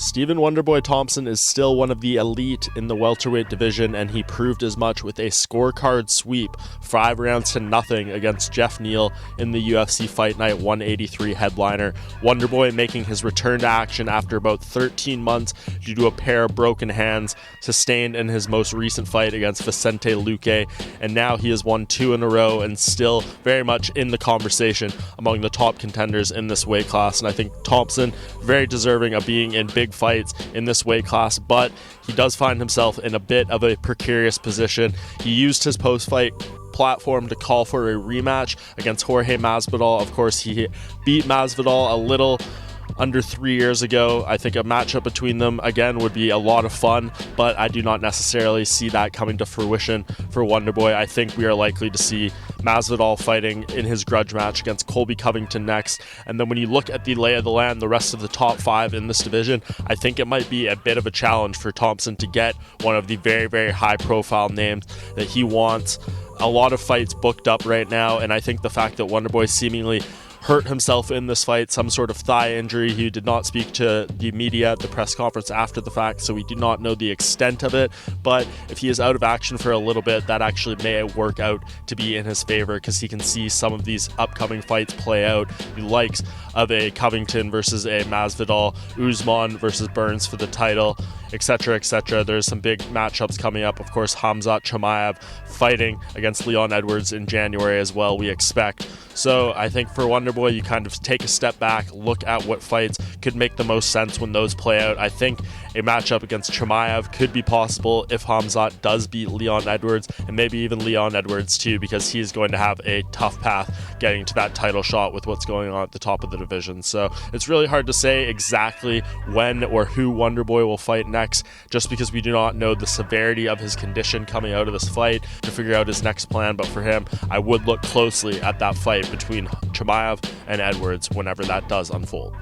Stephen Wonderboy Thompson is still one of the elite in the welterweight division, and he proved as much with a scorecard sweep, 5 rounds to nothing against Geoff Neal in the UFC Fight Night 183 headliner. Wonderboy making his return to action after about 13 months due to a pair of broken hands sustained in his most recent fight against Vicente Luque, and now he has won 2 in a row and still very much in the conversation among the top contenders in this weight class. And I think Thompson very deserving of being in big fights in this weight class, but he does find himself in a bit of a precarious position. He used his post-fight platform to call for a rematch against Jorge Masvidal. Of course, he beat Masvidal a little under 3 years ago. I think a matchup between them again would be a lot of fun, but I do not necessarily see that coming to fruition for Wonderboy. I think we are likely to see Masvidal fighting in his grudge match against Colby Covington next. And then when you look at the lay of the land, the rest of the top 5 in this division, I think it might be a bit of a challenge for Thompson to get one of the very, very high profile names that he wants. A lot of fights booked up right now, and I think the fact that Wonderboy seemingly hurt himself in this fight, some sort of thigh injury. He did not speak to the media at the press conference after the fact, so we do not know the extent of it. But if he is out of action for a little bit, that actually may work out to be in his favor, because he can see some of these upcoming fights play out. The likes of a Covington versus a Masvidal, Usman versus Burns for the title, etc., etc. There's some big matchups coming up. Of course, Khamzat Chimaev fighting against Leon Edwards in January as well, we expect. So I think for Wonderboy, you kind of take a step back, look at what fights could make the most sense when those play out. I think a matchup against Chimaev could be possible if Khamzat does beat Leon Edwards, and maybe even Leon Edwards too, because he's going to have a tough path getting to that title shot with what's going on at the top of the division. So it's really hard to say exactly when or who Wonderboy will fight next, just because we do not know the severity of his condition coming out of this fight to figure out his next plan. But for him, I would look closely at that fight between Chimaev and Edwards whenever that does unfold.